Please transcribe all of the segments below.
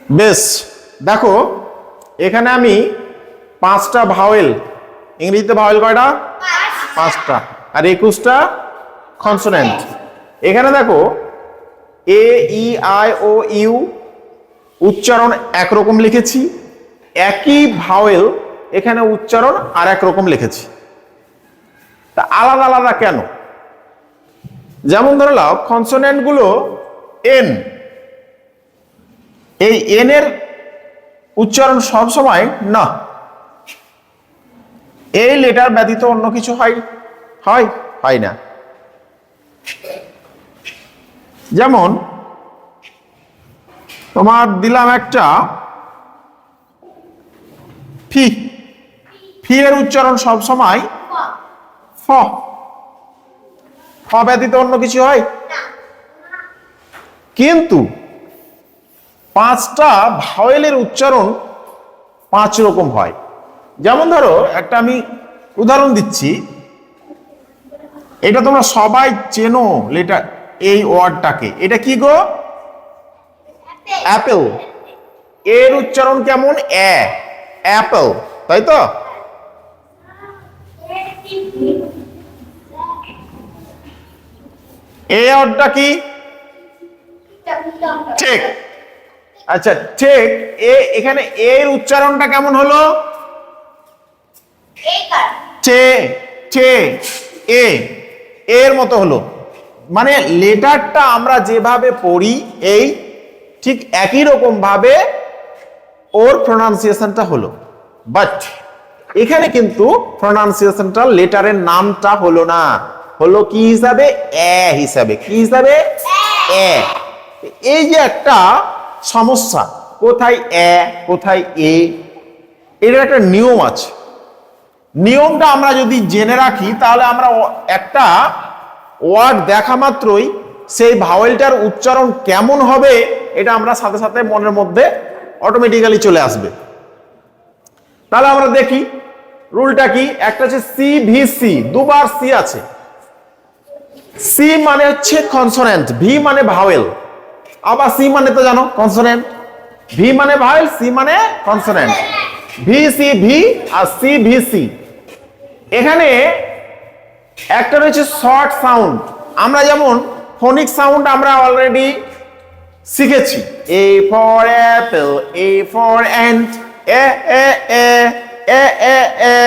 বেশ, দেখো এখানে আমি 5টা ভাওয়েল, ইংরেজিতে ভাওয়েল কয়টা? 5টা, আর 21টা কনসোনেন্ট। এখানে দেখো এ ই আই ও ইউ উচ্চারণ একরকম লিখেছি, একই ভাওয়েল এখানে উচ্চারণ আর একরকম লিখেছি। তা আলাদা আলাদা কেন? যেমন ধরে নাও কনসোনেন্ট গুলো এন, এই এন এর উচ্চারণ সব সময় না, এই লেটার ব্যতীত অন্য কিছু হয় হয় হয় না। যেমন তোমার দিলাম একটা ফি, ফি এর উচ্চারণ সব সময় ফ, ফ ব্যতীত অন্য কিছু হয়। কিন্তু 5টা ভাওয়েলের উচ্চারণ 5 রকম হয়। যেমন ধরো একটা আমি উদাহরণ দিচ্ছি, এটা তোমরা সবাই চেনো লেটার, এই ওয়ার্ডটাকে, এটা কি গো? অ্যাপেল। এর উচ্চারণ কেমন? অ্যাপেল, তাই তো? এই ওয়ার্ডটা কি? ঠিক। আচ্ছা ঠিক, এখানে এর উচ্চারণটা কেমন হলো? চে চে এ, এর মতো হলো। মানে লেটারটা আমরা যেভাবে পড়ি এই ঠিক একই রকম ভাবে ওর প্রোনাউন্সিয়েশনটা হলো, বাট এখানে কিন্তু প্রোনাউন্সিয়েশনটা লেটারের নামটা হলো না, হলো কি হিসাবে? হিসাবে। কি হিসাবে? এই যে একটা সমস্যা, কোথায় কোথায় এটার একটা নিয়ম আছে। নিয়মটা আমরা যদি জেনে রাখি তাহলে আমরা একটা ওয়ার্ড দেখা মাত্রই সেই ভাওয়েলটার উচ্চারণ কেমন হবে এটা আমরা সাথে সাথে মনের মধ্যে অটোমেটিক্যালি চলে আসবে। তাহলে আমরা দেখি রুলটা কি। একটা হচ্ছে সি ভি সি, দুবার সি আছে। সি মানে হচ্ছে কনসোনেন্ট, ভি মানে ভাওয়েল, আবার সি মানে তো জানো কনসোনেন্ট, ভি মানে ভাওয়েল, সি মানে কনসোনেন্ট। ভি সি ভি আর সি ভি সি। এখানে একটা রয়েছে শর্ট সাউন্ড। আমরা যেমন ফোনিক সাউন্ড আমরা অলরেডি শিখেছি, A for apple, A for ant, A A A A A A,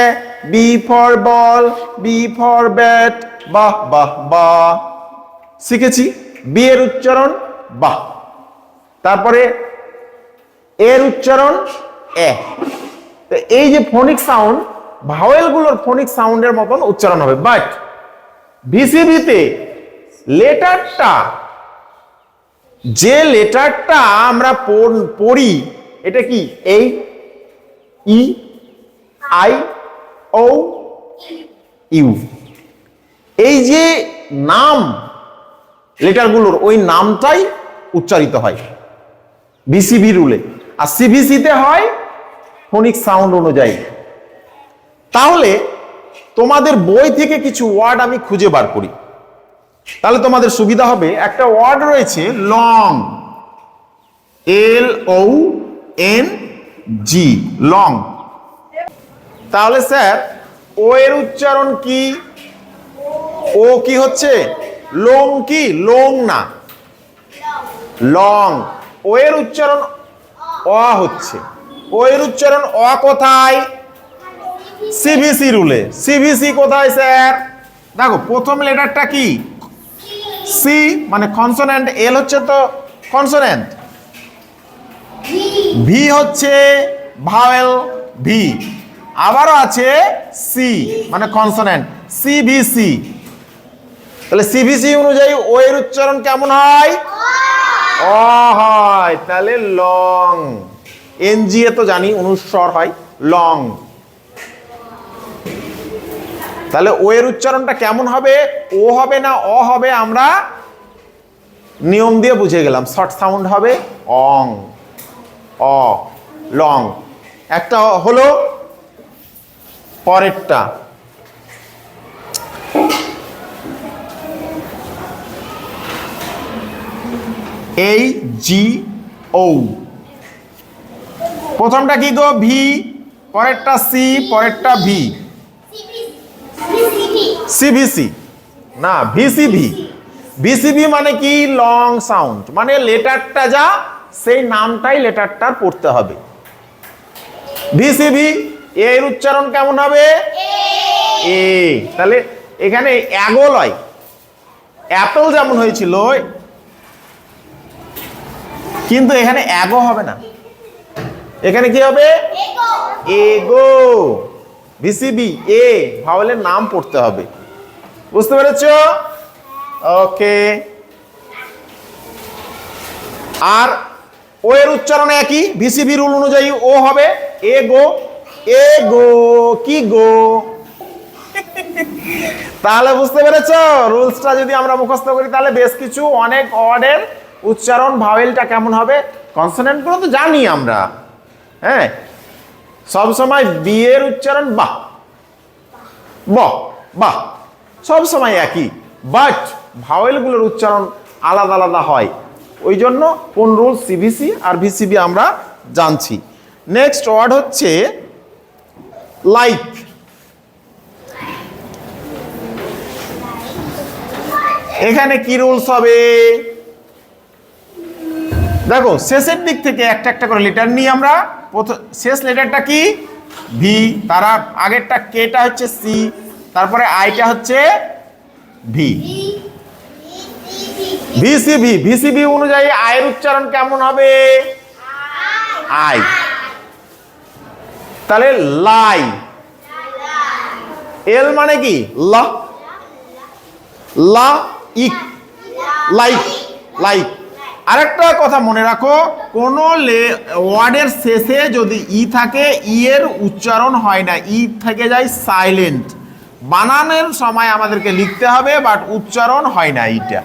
B for ball, B for bat, বাহ বাহ বাহ, শিখেছি। বি এর উচ্চারণ বাহ, তারপরে এর উচ্চারণ তো এই যে ফোনিক সাউন্ড, ভাওয়েলগুলোর ফোনিক সাউন্ডের মতন উচ্চারণ হবে। বাট ভিসিভিতে লেটারটা, যে লেটারটা আমরা পড়ি এটা কি? এই ই আই ও ইউ, এই যে নাম লেটারগুলোর, ওই নামটাই উচ্চারিত হয় ভিসিভি রুলে, আর সিভিসিতে হয় ফোনিক সাউন্ড অনুযায়ী। তাহলে তোমাদের বই থেকে কিছু ওয়ার্ড আমি খুঁজে বার করি, তাহলে তোমাদের সুবিধা হবে। একটা ওয়ার্ড রয়েছে লং, এল ও এন জি, লং। তাহলে স্যার ও এর উচ্চারণ কি? ও কি হচ্ছে? লং কি? লং না, লং। ও এর উচ্চারণ হচ্ছে। ও এর উচ্চারণ কোথায়? সিভিসি রুলে। সিভিসি কোথায় স্যার? দেখো প্রথম লেটারটা কি? সি মানে কনসোনেন্ট, এল হচ্ছে তো কনসোনেন্ট, ভি হচ্ছে ভাওয়েল ভি, আবারও আছে সি মানে কনসোনেন্ট, সিভিসি। তাহলে সিভিসি অনুযায়ী ও এর উচ্চারণ কেমন হয়? হয়। তাহলে লং। এনজি এ তো জানি অনুস্বর হয়, লং। তাহলে ও এর উচ্চারণটা কেমন হবে? ও হবে না অ হবে? আমরা নিয়ম দিয়ে বুঝে গেলাম, শর্ট সাউন্ড হবে অং, অ, লং। একটা হলো, পরেরটা এই জি ও, প্রথমটা কি গো? ভি, পরেরটা সি, পরেরটা ভি। সিভিসি না, ভিসিভি। ভিসিভি মানে কি? লং সাউন্ড, মানে লেটারটা যা সেই নামটাই লেটারটার পড়তে হবে। ভিসিভি এর উচ্চারণ কেমন হবে? এ। তাহলে এখানে অ্যাগলয়, অ্যাপল যেমন হয়েছিল, কিন্তু এখানে অ্যাগো হবে না, এখানে কি হবে? এগো। ভিসিবি এ ভাওয়েলের নাম পড়তে হবে। বুঝতে পেরেছো? ওকে। আর ও এর উচ্চারণ একই, ভিসিবি রুল অনুযায়ী ও হবে এগো। এগো কি গো? তাহলে বুঝতে পেরেছো রুলসটা যদি আমরা মুখস্থ করি তাহলে বেশ কিছু অনেক ওয়ার্ডের উচ্চারণ ভাওয়েলটা কেমন হবে, কনসোনেন্ট গুলো তো জানি আমরা। হ্যাঁ, সব সময় বি এর উচ্চারণ বাহ, বাহ, বাহ, সব সময় একই, বাট ভাওয়েল গুলোর উচ্চারণ আলাদা আলাদা হয়। ওই জন্য কোন রুল সিভিসি আর ভিসিবি আমরা জানছি। নেক্সট ওয়ার্ড হচ্ছে লাইক। এখানে কি রুলস হবে? দেখো শেষের দিক থেকে একটা একটা করে লেটার নিই আমরা। শেষ লেটারটা কি? ভি, তার আগেরটা কেটা হচ্ছে সি, তারপরে আইটা হচ্ছে ভি। ভিসিভি, ভিসিভি অনুযায়ী আয়ের উচ্চারণ কেমন হবে? আই। তাহলে লাই, এল মানে কি? লা, লা ইক, লাইক, লাইক। আরেকটা কথা মনে রাখো, কোন ওয়ার্ডের শেষে যদি ই থাকে, ই এর উচ্চারণ হয় না, ই থেকে যায় সাইলেন্ট। বানানের সময় আমাদেরকে লিখতে হবে, বাট উচ্চারণ হয় না। ইটা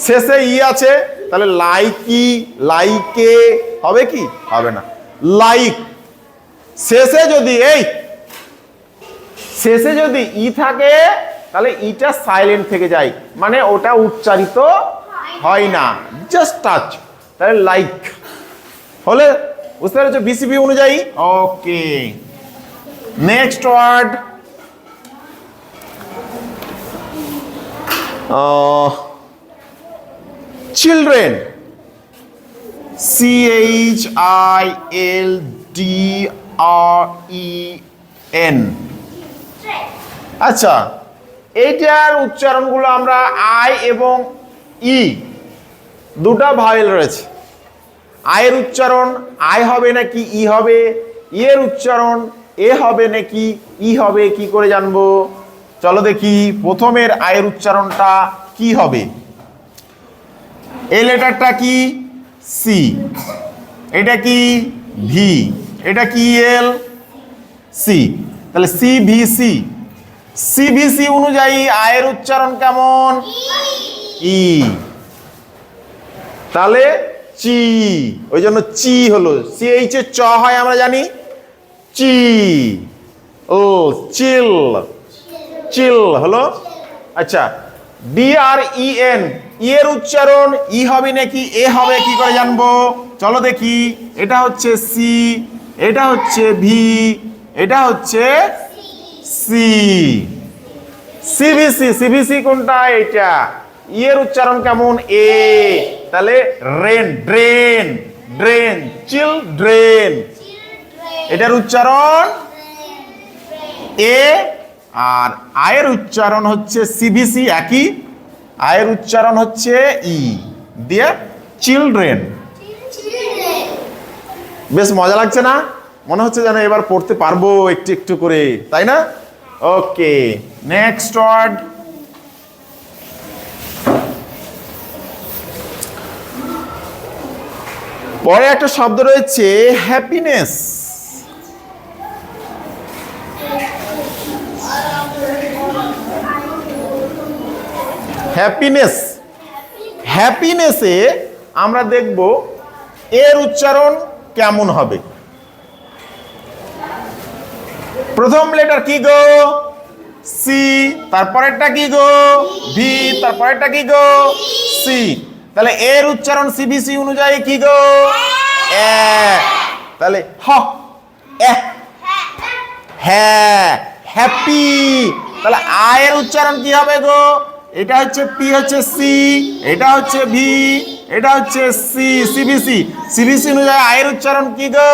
শেষে ই আছে, তাহলে লাইকি, লাইকে হবে কি? হবে না। লাইক শেষে যদি শেষে যদি ই থাকে তাহলে ইটা সাইলেন্ট থেকে যায়, মানে ওটা উচ্চারিত হয় না, জাস্ট টাচ। তাহলে লাইক হলে বুঝতে পারছো বিসিবি অনুযায়ী। ওকে, নেক্সট ওয়ার্ড চিলড্রেন। CHILDREN। আচ্ছা, এইটার উচ্চারণগুলো আমরা আই এবং ই দুটা ভাওয়েল রয়েছে। আয়ের উচ্চারণ আই হবে নাকি ই হবে, এর উচ্চারণ এ হবে নাকি ই হবে, কি করে জানবো? চলো দেখি প্রথমের আয়ের উচ্চারণটা কি হবে। এই লেটারটা কি? সি, এটা কি? ভি, এটা কি? এল, সি। তাহলে সিভিসি। সিভিসি অনুযায়ী আয়ের উচ্চারণ কেমন? ই। তাহলে চি, ওই জন্য চি হলো। সিএইচ এ চ হয় আমরা জানি, চি। ও চিল, চিল হলো। আচ্ছা, DREN, ই এর উচ্চারণ ই হবে নাকি এ হবে, কি করে জানবো? চলো দেখি। এটা হচ্ছে সি, এটা হচ্ছে ভি, এটা হচ্ছে সি। সিভিসি, সিভিসি কোনটা? এটা। ই এর উচ্চারণ কেমন? এ। তাহলে রেন, ড্রেন, ড্রেন, চিলড্রেন। এটার উচ্চারণ এ, আর আয়ের উচ্চারণ হচ্ছে সিভিসি একই, আয়ের উচ্চারণ হচ্ছে ই দিয়ে চিলড্রেন। বেশ মজা লাগছে না? মনে হচ্ছে যেন এবার পড়তে পারবো একটু একটু করে, তাই না? ওকে, নেক্সট ওয়ার্ড পরে একটা শব্দ রয়েছে হ্যাপিনেস। হ্যাপিনেস, হ্যাপিনেসে আমরা দেখব এর উচ্চারণ কেমন হবে। প্রথম লেটার কি গো? সি, তারপরেরটা কি গো? ভি, তারপরেরটা কি গো? সি। তাহলে এর উচ্চারণ সিবিসি অনুযায়ী কি গো? এ। তাহলে হ এহ হ্যাঁ হ্যাপি। তাহলে আয়ের উচ্চারণ কি হবে গো? এটা হচ্ছে পি হচ্ছে সি, এটা হচ্ছে ভি, এটা হচ্ছে সি, সিবিসি। সিবিসি অনুযায়ী আয়ের উচ্চারণ কি গো?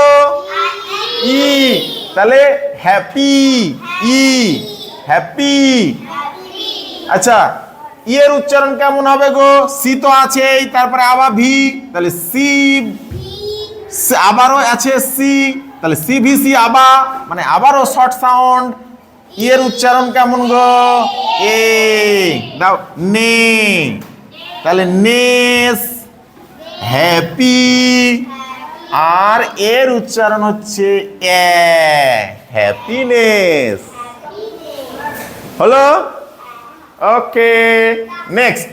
ই। তাহলে হ্যাপি ই, হ্যাপি। আচ্ছা ই এর উচ্চারণ কেমন হবে গো? সি তো আছেই, তারপরে আবার ভি, তাহলে সি, আবারও আছে সি, তাহলে সিভিসি আবার, মানে আবারও শর্ট সাউন্ড। ই এর উচ্চারণ কেমন গো? এ দাও নে, তাহলে নেস, হ্যাপি। আর এর উচ্চারণ হচ্ছে এ, হ্যাপিনেস। হলো? ওকে, নেক্সট।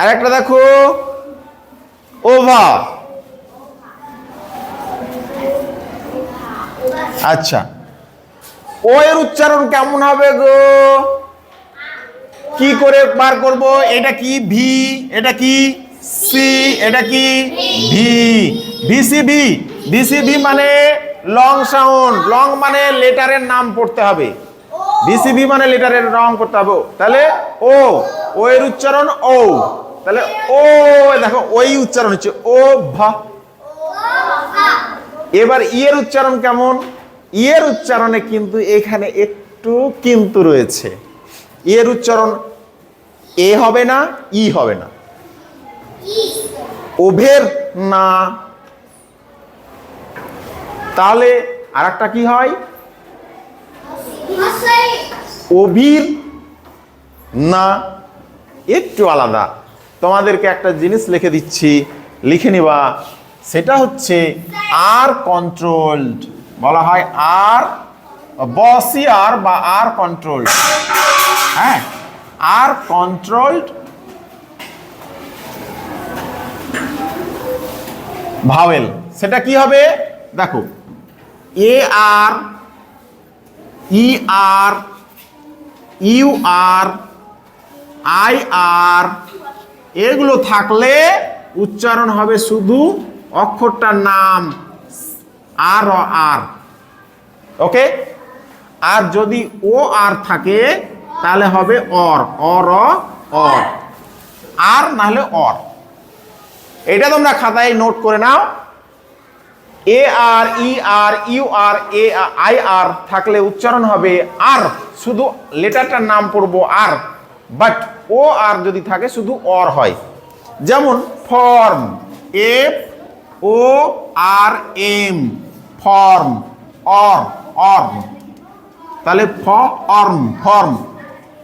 আরেকটা দেখো, ওভার। আচ্ছা ও এর উচ্চারণ কেমন হবে গো? কি করে বার করব? এটা কি ভি, এটা কি সি, এটা কি ভি, ভিসিভি। ভিসিভি মানে লং সাউন্ড, লং মানে লেটারের নাম পড়তে হবে, ভিসিভি মানে লেটারের নাম পড়তে হবে। তাহলে ও, ও এর উচ্চারণ ও, তাহলে ও দেখো ওই উচ্চারণ হচ্ছে ও ভা। এবার ই এর উচ্চারণ কেমন? ই এর উচ্চারণে কিন্তু এখানে একটু কিন্তু রয়েছে। ই এর উচ্চারণ এ হবে না, ই হবে না, ওভের না। তাহলে আরেকটা কি হয়? অভির না, একটু আলাদা। তোমাদেরকে একটা জিনিস লিখে দিচ্ছি, লিখে নিবা। সেটা হচ্ছে আর কন্ট্রোলড, বলা হয় আর বসি আর বা আর কন্ট্রোলড। হ্যাঁ, আর কন্ট্রোলড ভাওয়েল। সেটা কি হবে দেখো, এ আর, ই আর, ইউ আর, আই আর, এগুলো থাকলে উচ্চারণ হবে শুধু অক্ষরটার নাম আর আর। ওকে, আর যদি ও আর থাকে তাহলে হবে অর, অর অর, আর না হলে অর। এটা তোমরা খাতায় নোট করে নাও। এ আর, ই আর, ইউ আর, এ আই আর থাকলে উচ্চারণ হবে আর, শুধু লেটারটার নাম পড়বো আর। বাট ও আর যদি থাকে শুধু অর হয়। যেমন form, F O R M, form, or, orm. তাহলে ফর্ম, ফর্ম।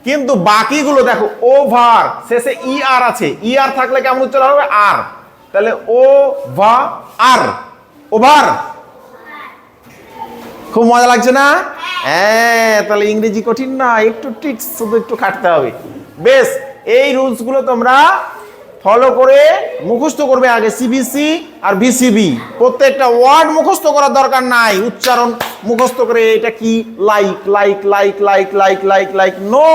কিন্তু বাকিগুলো দেখো, ওভার শেষে ই আর আছে, ই আর থাকলে কেমন উচ্চারণ হবে? আর। তাহলে ও ভা আর, ওভার। খুব মজা লাগছে না? হ্যাঁ, তাহলে ইংরেজি কঠিন না, একটু ট্রিক্স শুধু একটু খাটতে হবে। বেশ, এই রুলস গুলো তোমরা ফলো করে মুখস্থ করবে আগে। সিবিসি আর ভিসিবি প্রত্যেকটা ওয়ার্ড মুখস্থ করার দরকার নাই, উচ্চারণ মুখস্থ করে এটা কি like like like like like like like no,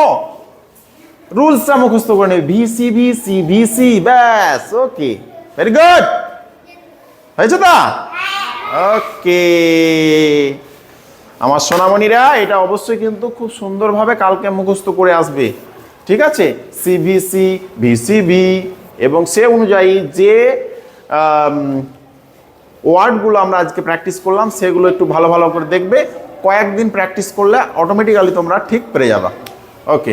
রুলসটা মুখস্থ করে নেবে। ভিসিবি সিবিসি, ব্যাস। ওকে, ভেরি গুড, হয়েছে তো? ওকে আমার সোনামণিরা, এটা অবশ্যই কিন্তু খুব সুন্দরভাবে কালকে মুখস্থ করে আসবে, ঠিক আছে? সিভিসি, ভিসিবি এবং সে অনুযায়ী যে ওয়ার্ডগুলো আমরা আজকে প্র্যাকটিস করলাম সেগুলো একটু ভালো ভালো করে দেখবে। কয়েকদিন প্র্যাকটিস করলে অটোমেটিক্যালি তোমরা ঠিক পেরে যাবা। ওকে।